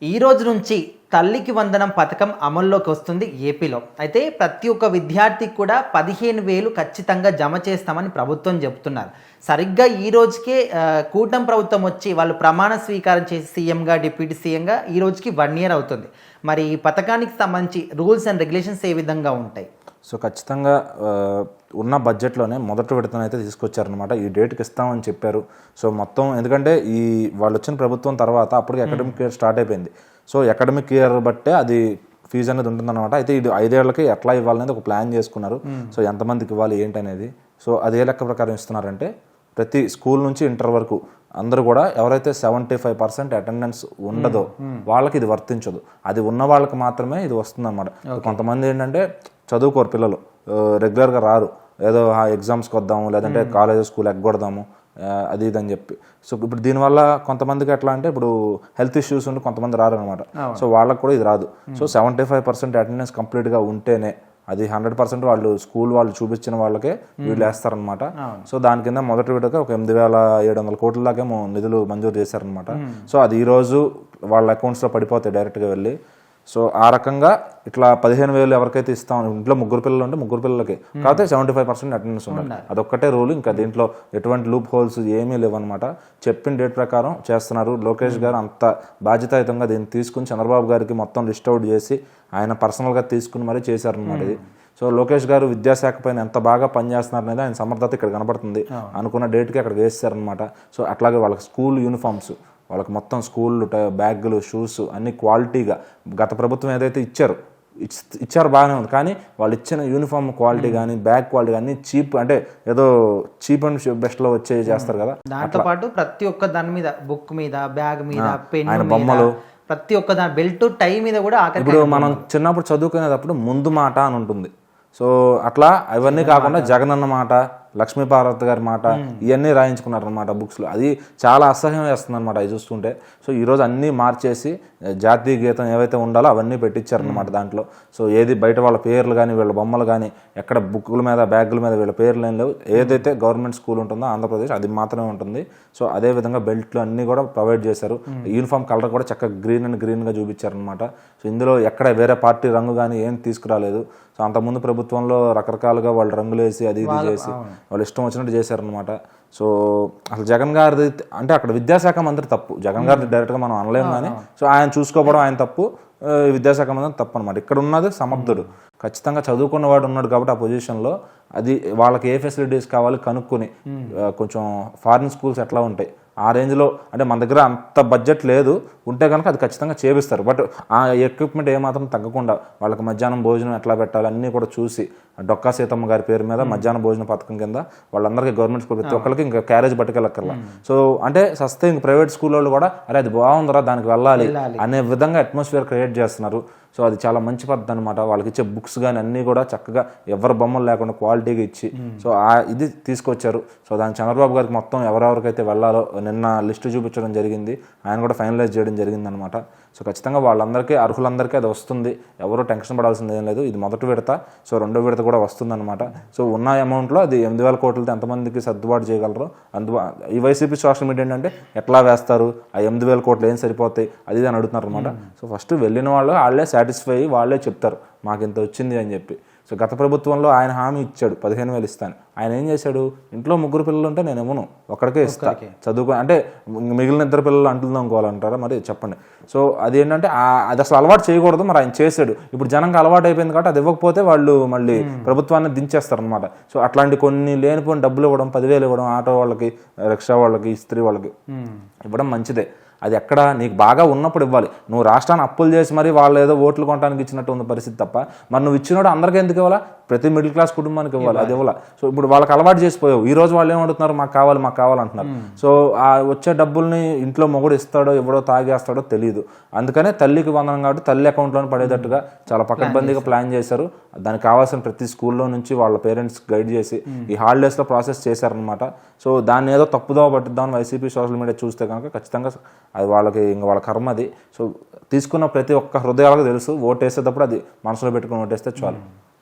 ఈ రోజు నుంచి తల్లికి వందనం పథకం అమల్లోకి వస్తుంది ఏపీలో. అయితే ప్రతి ఒక్క విద్యార్థికి కూడా 15,000 ఖచ్చితంగా జమ చేస్తామని ప్రభుత్వం చెప్తున్నారు. సరిగ్గా ఈ రోజుకే కూటమి ప్రభుత్వం వచ్చి వాళ్ళు ప్రమాణ స్వీకారం చేసి సీఎంగా, డిప్యూటీ సీఎంగా ఈ రోజుకి 1 ఇయర్ అవుతుంది. మరి ఈ పథకానికి సంబంధించి రూల్స్ అండ్ రెగ్యులేషన్స్ ఏ విధంగా ఉంటాయి? సో ఖచ్చితంగా ఉన్న బడ్జెట్లోనే మొదటి విడతనైతే తీసుకొచ్చారనమాట. ఈ డేట్కి ఇస్తామని చెప్పారు. సో మొత్తం ఎందుకంటే వాళ్ళు వచ్చిన ప్రభుత్వం తర్వాత అప్పటికి అకాడమిక్ ఇయర్ స్టార్ట్ అయిపోయింది. సో అకాడమిక్ ఇయర్ బట్టే అది ఫీజు అనేది ఉంటుందన్నమాట. అయితే ఇది 5 ఏళ్లకి ఎట్లా ఇవ్వాలనేది ఒక ప్లాన్ చేసుకున్నారు. సో ఎంతమందికి ఇవ్వాలి ఏంటి అనేది. సో అదే లెక్క ప్రకారం ఇస్తున్నారంటే ప్రతి స్కూల్ నుంచి ఇంటర్ వరకు అందరూ కూడా ఎవరైతే 75% అటెండెన్స్ ఉండదో వాళ్ళకి ఇది వర్తించదు. అది ఉన్న వాళ్ళకి మాత్రమే ఇది వస్తుంది అనమాట. కొంతమంది ఏంటంటే చదువుకోరు పిల్లలు, రెగ్యులర్గా రారు, ఏదో ఎగ్జామ్స్కి వద్దాము లేదంటే కాలేజ్ స్కూల్ ఎగ్గొడదాము అది ఇది అని చెప్పి. సో ఇప్పుడు దీనివల్ల కొంతమందికి ఎట్లా అంటే ఇప్పుడు హెల్త్ ఇష్యూస్ ఉండి కొంతమంది రారు అనమాట. సో వాళ్ళకి కూడా ఇది రాదు. సో 75% అటెండెన్స్ కంప్లీట్గా ఉంటేనే అది 100% వాళ్ళు చూపించిన వాళ్ళకే వీళ్ళు వేస్తారనమాట. సో దాని కింద మొదటి విడతగా ఒక 8,700 కోట్ల దాకేమో నిధులు మంజూరు చేశారనమాట. సో అది ఈరోజు వాళ్ళ అకౌంట్స్లో పడిపోతాయి డైరెక్ట్గా వెళ్ళి. సో ఆ రకంగా ఇట్లా 15,000 ఎవరికైతే ఇస్తాం, ఇంట్లో 3 పిల్లలు ఉంటే 3 పిల్లలకి కాకపోతే 75% అటెండెన్స్ ఉండాలి. అదొక్కటే రూల్. ఇంకా దీంట్లో ఎటువంటి లూప్ హోల్స్ ఏమీ లేవన్నమాట. చెప్పిన డేట్ ప్రకారం చేస్తున్నారు. లోకేష్ గారు అంత బాధ్యతాయుతంగా దీన్ని తీసుకుని చంద్రబాబు గారికి మొత్తం లిస్ట్ అవుట్ చేసి ఆయన పర్సనల్గా తీసుకుని మరీ చేశారనమాట ఇది. సో లోకేష్ గారు విద్యాశాఖ పైన ఎంత బాగా పనిచేస్తున్నారు అనేది ఆయన సమర్థత ఇక్కడ కనపడుతుంది. అనుకున్న డేట్కి అక్కడ వేస్తారనమాట. సో అట్లాగే వాళ్ళకి స్కూల్ యూనిఫామ్స్, వాళ్ళకి మొత్తం స్కూళ్ళు, బ్యాగులు, షూస్ అన్ని క్వాలిటీగా గత ప్రభుత్వం ఏదైతే ఇచ్చారు బాగానే ఉంది. కానీ వాళ్ళు ఇచ్చిన యూనిఫామ్ క్వాలిటీ కానీ బ్యాగ్ క్వాలిటీ కానీ చీప్, అంటే ఏదో చీప్ అండ్ బెస్ట్లో వచ్చే చేస్తారు కదా. దాంతో పాటు ప్రతి ఒక్క దాని మీద, బుక్ మీద, బ్యాగ్ మీద, పెన్, ఆయన బొమ్మలు, ప్రతి ఒక్క దాని బెల్ట్, టై మీద కూడా. ఇప్పుడు మనం చిన్నప్పుడు చదువుకునేటప్పుడు ముందు మాట అని ఉంటుంది. సో అట్లా అవన్నీ కాకుండా జగనన్న మాట, లక్ష్మీపార్వతి గారి మాట ఇవన్నీ రాయించుకున్నారు అనమాట బుక్స్లో. అది చాలా అసహ్యం వేస్తుంది అనమాట అవి చూస్తుంటే. సో ఈరోజు అన్నీ మార్చేసి జాతీయ గీతం ఏవైతే ఉండాలో అవన్నీ పెట్టించారనమాట దాంట్లో. సో ఏది బయట వాళ్ళ పేర్లు కానీ వీళ్ళ బొమ్మలు కానీ ఎక్కడ బుక్కుల మీద బ్యాగుల మీద వీళ్ళ పేర్లు ఏం లేవు. ఏదైతే గవర్నమెంట్ స్కూల్ ఉంటుందో ఆంధ్రప్రదేశ్ అది మాత్రమే ఉంటుంది. సో అదేవిధంగా బెల్ట్లు అన్నీ కూడా ప్రొవైడ్ చేశారు. యూనిఫామ్ కలర్ కూడా చక్కగా గ్రీన్గా చూపించారనమాట. సో ఇందులో ఎక్కడ వేరే పార్టీ రంగు కానీ ఏం తీసుకురాలేదు. సో అంతకుముందు ప్రభుత్వంలో రకరకాలుగా వాళ్ళు రంగులు వేసి అది ఇది చేసి వాళ్ళు ఇష్టం వచ్చినట్టు చేశారనమాట. సో అసలు జగన్ గారిది అంటే అక్కడ విద్యాశాఖ మంత్రి తప్పు, జగన్ గారిది డైరెక్ట్గా మనం అనలేము కానీ. సో ఆయన చూసుకోవడం ఆయన తప్పు, విద్యాశాఖ మంత్రి తప్పు అనమాట. ఇక్కడ ఉన్నది సమర్థుడు, ఖచ్చితంగా చదువుకున్నవాడు ఉన్నాడు కాబట్టి ఆ పొజిషన్లో అది వాళ్ళకి ఏ ఫెసిలిటీస్ కావాలి కనుక్కొని, కొంచెం ఫారిన్ స్కూల్స్ ఎట్లా ఉంటాయి ఆ రేంజ్లో, అంటే మన దగ్గర అంత బడ్జెట్ లేదు, ఉంటే కనుక అది ఖచ్చితంగా చేపిస్తారు. బట్ ఆ ఎక్విప్మెంట్ ఏమాత్రం తగ్గకుండా వాళ్ళకి మధ్యాహ్నం భోజనం ఎట్లా పెట్టాలి అన్నీ కూడా చూసి, డొక్కా సీతమ్మ గారి పేరు మీద మధ్యాహ్న భోజన పథకం కింద వాళ్ళందరికీ గవర్నమెంట్ స్కూల్ ప్రతి ఒక్కరికి ఇంకా క్యారేజ్ పట్టుకెళ్ళక్కర్లా. సో అంటే సస్తే ఇంక ప్రైవేట్ స్కూల్ వాళ్ళు కూడా అరే అది బాగుందిరా దానికి వెళ్ళాలి అనే విధంగా అట్మాస్ఫియర్ క్రియేట్ చేస్తున్నారు. సో అది చాలా మంచి పద్ధతి అనమాట. వాళ్ళకి ఇచ్చే బుక్స్ కానీ అన్నీ కూడా చక్కగా ఎవరి బొమ్మలు లేకుండా క్వాలిటీగా ఇచ్చి సో ఇది తీసుకొచ్చారు. సో దాని చంద్రబాబు గారికి మొత్తం ఎవరెవరికైతే వెళ్ళాలో నిన్న లిస్టు చూపించడం జరిగింది, ఆయన కూడా ఫైనలైజ్ చేయడం జరిగింది అనమాట. సో ఖచ్చితంగా వాళ్ళందరికీ, అర్హులందరికీ అది వస్తుంది. ఎవరో టెన్షన్ పడాల్సింది ఏం లేదు. ఇది మొదటి విడత. సో రెండో విడత కూడా వస్తుంది అనమాట. సో ఉన్న అమౌంట్లో అది 8,000 కోట్లతో ఎంతమందికి సర్దుబాటు చేయగలరో ఈ వైసీపీ సోషల్ మీడియా ఏంటంటే ఎట్లా వేస్తారు, ఆ 8,000 కోట్లు ఏం సరిపోతాయి అది అని అడుగుతున్నారు అనమాట. సో ఫస్ట్ వెళ్ళిన వాళ్ళు వాళ్ళే సాటిస్ఫై అయ్యి వాళ్ళే చెప్తారు మాకు ఇంత వచ్చింది అని చెప్పి. సో గత ప్రభుత్వంలో ఆయన హామీ ఇచ్చాడు 15,000 ఇస్తాను. ఆయన ఏం చేశాడు, ఇంట్లో 3 పిల్లలు ఉంటే నేను ఇవ్వను, ఒక్కడికే ఇస్తా, చదువుకో అంటే మిగిలిన 2 పిల్లలు అంటులు తోముకోవాలంటారా మరి చెప్పండి. సో అది ఏంటంటే అది అసలు అలవాటు చేయకూడదు, మరి ఆయన చేశాడు. ఇప్పుడు జనంగా అలవాటు అయిపోయింది కాబట్టి అది ఇవ్వకపోతే వాళ్ళు మళ్ళీ ప్రభుత్వాన్ని దించేస్తారనమాట. సో అట్లాంటి కొన్ని లేనిపోయిన డబ్బులు ఇవ్వడం, 10,000 ఇవ్వడం, ఆటో వాళ్ళకి, రిక్షా వాళ్ళకి, ఇస్త్రీ వాళ్ళకి ఇవ్వడం మంచిదే. అది ఎక్కడ నీకు బాగా ఉన్నప్పుడు ఇవ్వాలి. నువ్వు రాష్ట్రాన్ని అప్పులు చేసి మరి వాళ్ళు ఏదో ఓట్లు కొనడానికి ఇచ్చినట్టు ఉన్న పరిస్థితి తప్ప, మరి నువ్వు ఇచ్చినోడు అందరికీ ఎందుకు ఇవ్వాలా? ప్రతి మిడిల్ క్లాస్ కుటుంబానికి ఇవ్వాలి, అది ఇవ్వాలా. సో ఇప్పుడు వాళ్ళకి అలవాటు చేసిపోయావు. ఈ రోజు వాళ్ళు ఏమడుతున్నారు, మాకు కావాలంటున్నారు. సో ఆ వచ్చే డబ్బుల్ని ఇంట్లో మొగుడు ఇస్తాడో ఇవ్వడో తాగేస్తాడో తెలియదు. అందుకనే తల్లికి వందనం కాబట్టి తల్లి అకౌంట్లోనే పడేటట్టుగా చాలా పకడ్బందీగా ప్లాన్ చేశారు. దానికి కావాల్సిన ప్రతి స్కూల్లో నుంచి వాళ్ళ పేరెంట్స్ గైడ్ చేసి ఈ హాలిడేస్లో ప్రాసెస్ చేశారనమాట. సో దాన్ని ఏదో తప్పుదో పట్టిద్దామని వైసీపీ సోషల్ మీడియా చూస్తే కనుక ఖచ్చితంగా అది వాళ్ళకి ఇంకా వాళ్ళ కర్మ అది. సో తీసుకున్న ప్రతి ఒక్క హృదయాలకు తెలుసు, ఓటేసేటప్పుడు అది మనసులో పెట్టుకుని ఓటేస్తే చాలు.